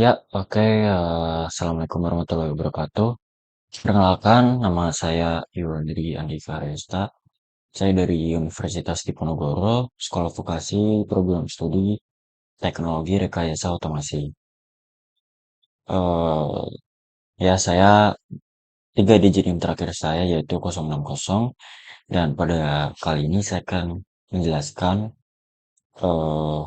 Ya, oke. Assalamualaikum warahmatullahi wabarakatuh. Perkenalkan, nama saya Yuandri Andika Resta. Saya dari Universitas Diponegoro, Sekolah Vokasi, Program Studi Teknologi Rekayasa Otomasi. eh ya, saya 3 digit NIM terakhir saya yaitu 060, dan pada kali ini saya akan menjelaskan eh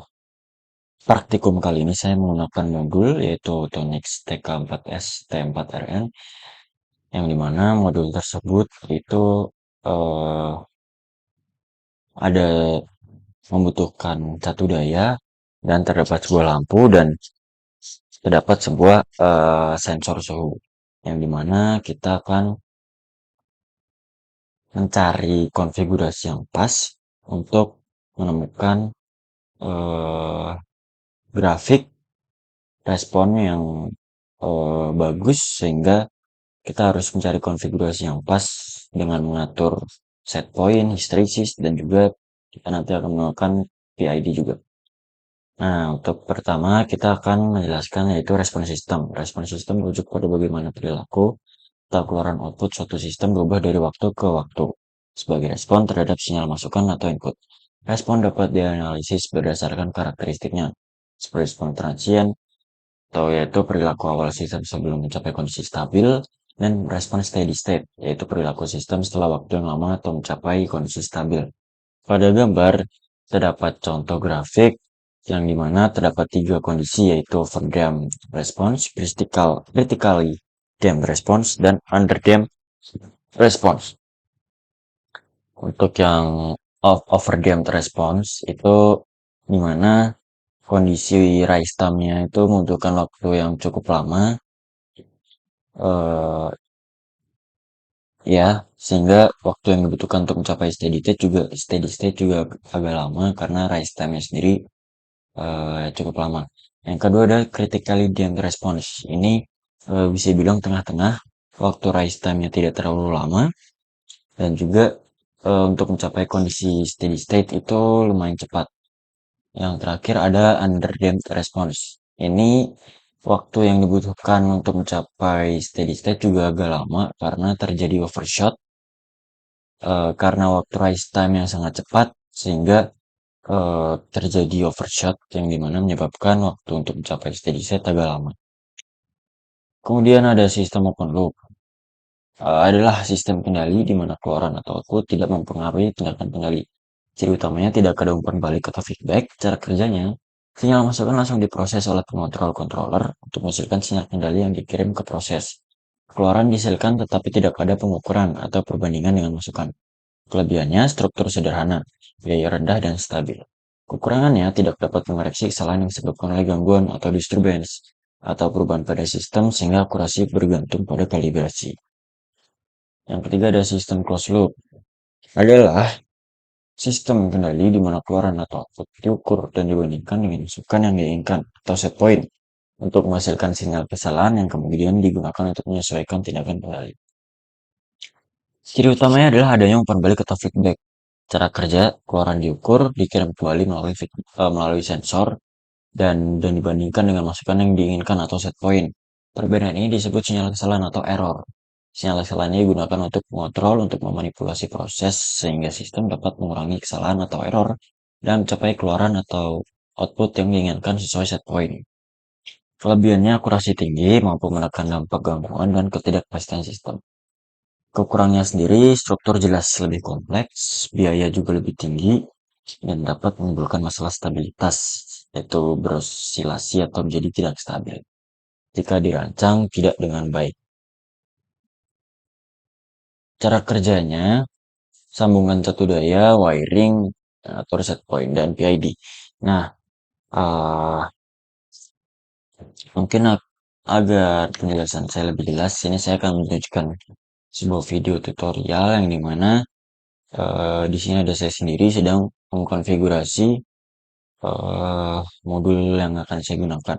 praktikum kali ini saya menggunakan modul yaitu Tonix TK4S T4RN, yang dimana modul tersebut itu eh, ada membutuhkan catu daya dan terdapat sebuah lampu dan terdapat sebuah sensor suhu, yang dimana kita akan mencari konfigurasi yang pas untuk menemukan eh, grafik respon yang bagus, sehingga kita harus mencari konfigurasi yang pas dengan mengatur set point, hysteresis, dan juga kita nanti akan menggunakan PID juga. Nah, untuk pertama kita akan menjelaskan yaitu respon sistem. Respon sistem merujuk pada bagaimana perilaku atau keluaran output suatu sistem berubah dari waktu ke waktu sebagai respon terhadap sinyal masukan atau input. Respon dapat dianalisis berdasarkan karakteristiknya, seperti respon transient, atau yaitu perilaku awal sistem sebelum mencapai kondisi stabil, dan respon steady state, yaitu perilaku sistem setelah waktu yang lama atau mencapai kondisi stabil. Pada gambar terdapat contoh grafik yang dimana terdapat 3 kondisi, yaitu overdamped response, critically damped response, dan underdamped response. Untuk yang overdamped response itu dimana kondisi rise time-nya itu membutuhkan waktu yang cukup lama, eh, ya, sehingga waktu yang dibutuhkan untuk mencapai steady state juga agak lama karena rise time-nya sendiri cukup lama. Yang kedua ada critically damped response. Ini bisa bilang tengah-tengah, waktu rise time-nya tidak terlalu lama, dan juga untuk mencapai kondisi steady state itu lumayan cepat. Yang terakhir ada underdamped response. Ini waktu yang dibutuhkan untuk mencapai steady state juga agak lama karena terjadi overshot, karena waktu rise time yang sangat cepat, sehingga terjadi overshot yang dimana menyebabkan waktu untuk mencapai steady state agak lama. Kemudian ada sistem open loop. Adalah sistem kendali di mana keluaran atau output tidak mempengaruhi tindakan kendali. Ciri utamanya tidak ada umpan balik atau feedback. Cara kerjanya, sinyal masukan langsung diproses oleh pengontrol controller untuk menghasilkan sinyal kendali yang dikirim ke proses. Keluaran dihasilkan tetapi tidak ada pengukuran atau perbandingan dengan masukan. Kelebihannya, struktur sederhana, biaya rendah, dan stabil. Kekurangannya, tidak dapat mengoreksi kesalahan yang disebabkan oleh gangguan atau disturbance atau perubahan pada sistem, sehingga akurasi bergantung pada kalibrasi. Yang ketiga ada sistem closed loop. Adalah sistem kendali di mana keluaran atau output diukur dan dibandingkan dengan masukan yang diinginkan atau set point untuk menghasilkan sinyal kesalahan yang kemudian digunakan untuk menyesuaikan tindakan kendali. Ciri utamanya adalah adanya umpan balik atau feedback. Cara kerja, keluaran diukur, dikirim kembali melalui sensor, dan dibandingkan dengan masukan yang diinginkan atau set point. Perbedaan ini disebut sinyal kesalahan atau error. Sinyal kesalahan ini digunakan untuk mengontrol, untuk memanipulasi proses, sehingga sistem dapat mengurangi kesalahan atau error dan mencapai keluaran atau output yang diinginkan sesuai set point. Kelebihannya akurasi tinggi, mampu menekan dampak gangguan dan ketidakpastian sistem. Kekurangannya sendiri, struktur jelas lebih kompleks, biaya juga lebih tinggi, dan dapat menimbulkan masalah stabilitas, yaitu berosilasi atau menjadi tidak stabil jika dirancang tidak dengan baik. Cara kerjanya, sambungan catu daya, wiring, atur set point, dan PID. Nah, uh, mungkin agar penjelasan saya lebih jelas, ini saya akan menunjukkan sebuah video tutorial yang dimana di sini ada saya sendiri sedang mengkonfigurasi modul yang akan saya gunakan.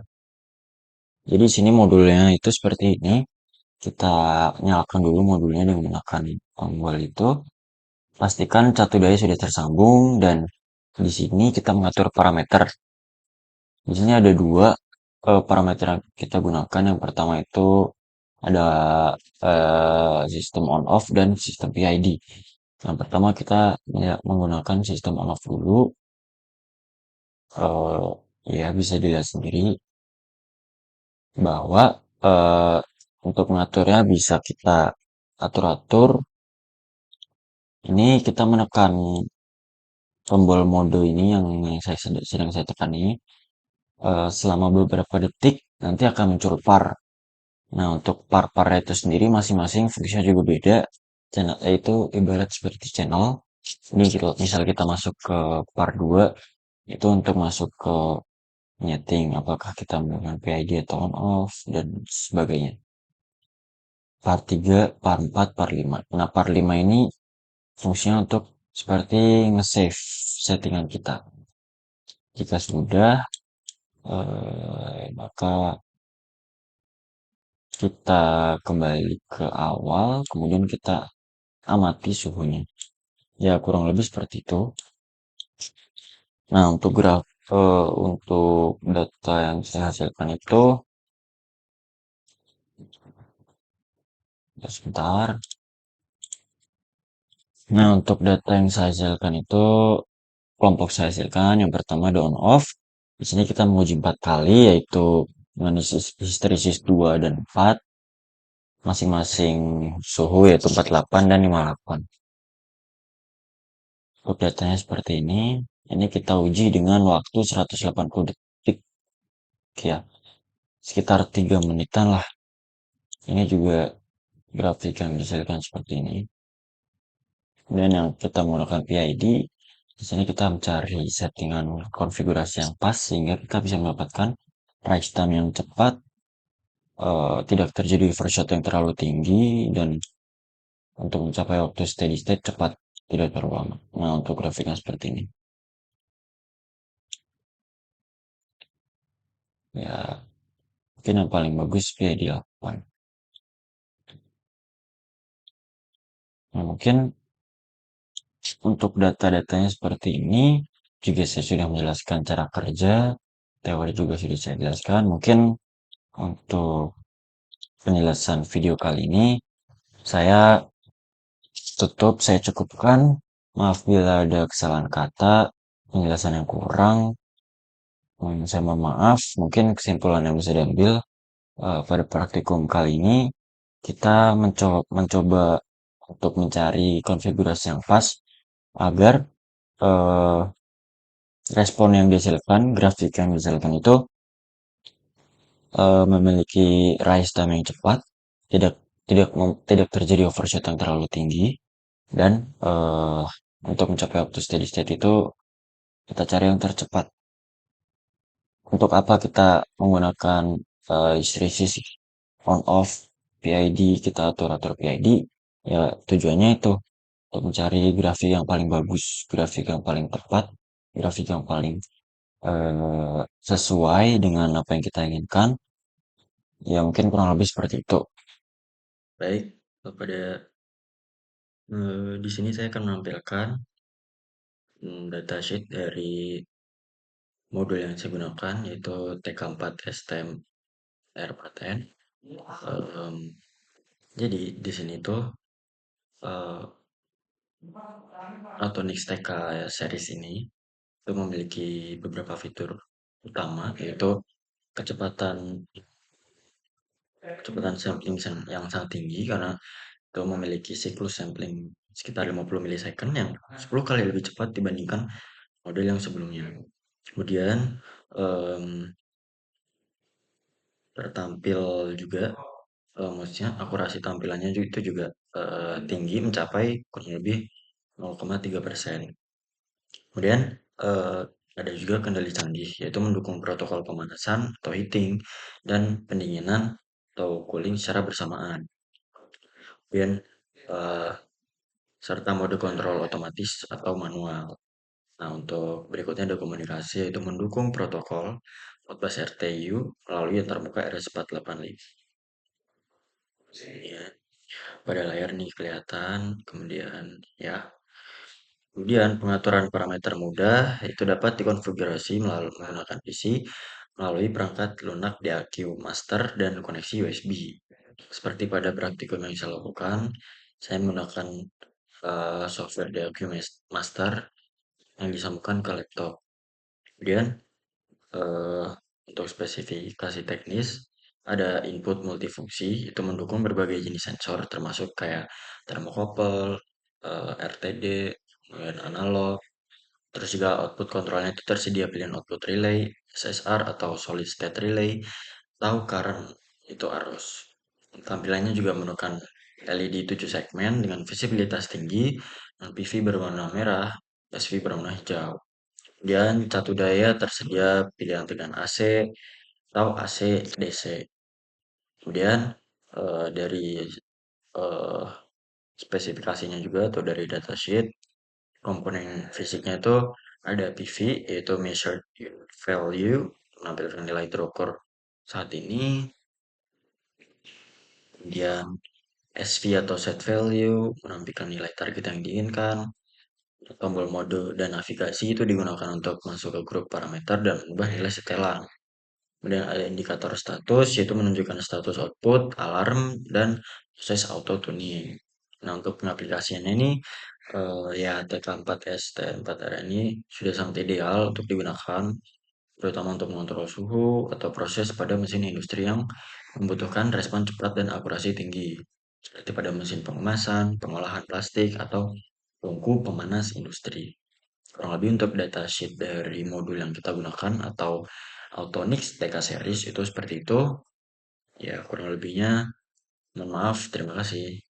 Jadi di sini modulnya itu seperti ini. Kita nyalakan dulu modulnya dengan menggunakan tombol itu. Pastikan catu daya sudah tersambung, dan di sini kita mengatur parameter. Di sini ada 2, parameter yang kita gunakan yang pertama itu ada sistem on off dan sistem PID. Yang pertama kita ya, menggunakan sistem on off dulu. eh, ya bisa dilihat sendiri bahwa eh, untuk mengaturnya bisa kita atur-atur. Ini kita menekan tombol mode ini yang sedang saya tekan ini selama beberapa detik nanti akan muncul par. Nah, untuk par-par itu sendiri masing-masing fungsinya juga beda. Channel itu ibarat seperti channel. Ini gitu, misal kita masuk ke par 2 itu untuk masuk ke nyeting apakah kita menggunakan PID atau on off dan sebagainya. Par 3, par 4, par 5. Nah, par 5 ini fungsinya untuk seperti nge-save settingan kita. Jika sudah, maka kita kembali ke awal, kemudian kita amati suhunya. Ya, kurang lebih seperti itu. Nah, untuk data yang saya hasilkan itu, ya sebentar. Nah, untuk data yang saya hasilkan itu, kelompok saya hasilkan yang pertama ada on off. Di sini kita menguji 4 kali, yaitu dengan histeresis 2 dan 4, masing-masing suhu yaitu 48 dan 58. Untuk datanya seperti ini. Ini kita uji dengan waktu 180 detik, ya, sekitar 3 menitan lah. Ini juga grafik yang dihasilkan seperti ini. Dan yang kita menggunakan PID, di sini kita mencari settingan konfigurasi yang pas sehingga kita bisa mendapatkan rise time yang cepat, tidak terjadi overshot yang terlalu tinggi, dan untuk mencapai waktu steady state cepat, tidak terlalu lama. Nah, untuk grafiknya seperti ini. Ya, mungkin yang paling bagus PID 8. Nah, mungkin untuk data-datanya seperti ini, juga saya sudah menjelaskan cara kerja, teori juga sudah saya jelaskan. Mungkin untuk penjelasan video kali ini, saya saya cukupkan. Maaf bila ada kesalahan kata, penjelasan yang kurang. Saya mohon maaf. Mungkin kesimpulan yang bisa diambil pada praktikum kali ini, kita mencoba untuk mencari konfigurasi yang pas agar eh, respon yang dihasilkan, grafik yang dihasilkan itu memiliki rise time yang cepat, tidak tidak terjadi overshoot yang terlalu tinggi, dan untuk mencapai waktu steady state itu kita cari yang tercepat. Untuk apa kita menggunakan hysteresis on off PID, kita atur PID, ya tujuannya itu untuk mencari grafik yang paling bagus, grafik yang paling tepat, grafik yang paling sesuai dengan apa yang kita inginkan. Ya mungkin kurang lebih seperti itu. Baik, pada di sini saya akan menampilkan datasheet dari modul yang saya gunakan yaitu TK4 STM R4N. Em, jadi di sini tuh eh, Autonix TK series ini itu memiliki beberapa fitur utama yaitu kecepatan kecepatan sampling yang sangat tinggi karena itu memiliki siklus sampling sekitar 50 milisecond yang 10 kali lebih cepat dibandingkan model yang sebelumnya. Kemudian em, tertampil juga maksudnya akurasi tampilannya itu juga tinggi mencapai kurang lebih 0,3%. Kemudian eh, ada juga kendali canggih yaitu mendukung protokol pemanasan atau heating dan pendinginan atau cooling secara bersamaan. Kemudian eh, serta mode kontrol otomatis atau manual. Nah, untuk berikutnya ada komunikasi yaitu mendukung protokol Modbus RTU melalui antarmuka RS485. Ya, pada layar nih kelihatan, kemudian ya. Kemudian pengaturan parameter mudah itu dapat dikonfigurasi melalui menggunakan PC melalui perangkat lunak DAQ master dan koneksi USB. Seperti pada praktikum yang saya lakukan, saya menggunakan software DAQ master yang disambungkan ke laptop. Kemudian eh, untuk spesifikasi teknis, ada input multifungsi, itu mendukung berbagai jenis sensor, termasuk kayak thermocouple, RTD, kemudian analog, terus juga output kontrolnya itu tersedia pilihan output relay, SSR atau solid state relay, tahu current itu arus. Tampilannya juga menggunakan LED 7 segmen dengan visibilitas tinggi, dan PV berwarna merah, SV berwarna hijau. Kemudian catu daya tersedia pilihan tegangan AC atau AC DC. Kemudian dari eh, spesifikasinya juga atau dari datasheet komponen fisiknya itu ada PV yaitu measured unit value menampilkan nilai terukur saat ini, kemudian SV atau set value menampilkan nilai target yang diinginkan, tombol mode dan navigasi itu digunakan untuk masuk ke grup parameter dan mengubah nilai setelan. Kemudian ada indikator status, yaitu menunjukkan status output, alarm, dan proses auto tuning. Nah, untuk pengaplikasiannya ini, ya TK4S, TN4R ini sudah sangat ideal untuk digunakan, terutama untuk mengontrol suhu atau proses pada mesin industri yang membutuhkan respon cepat dan akurasi tinggi, seperti pada mesin pengemasan, pengolahan plastik, atau tungku pemanas industri. Kurang lebih untuk datasheet dari modul yang kita gunakan atau Autonix TK series itu seperti itu. Ya, kurang lebihnya mohon maaf. Terima kasih.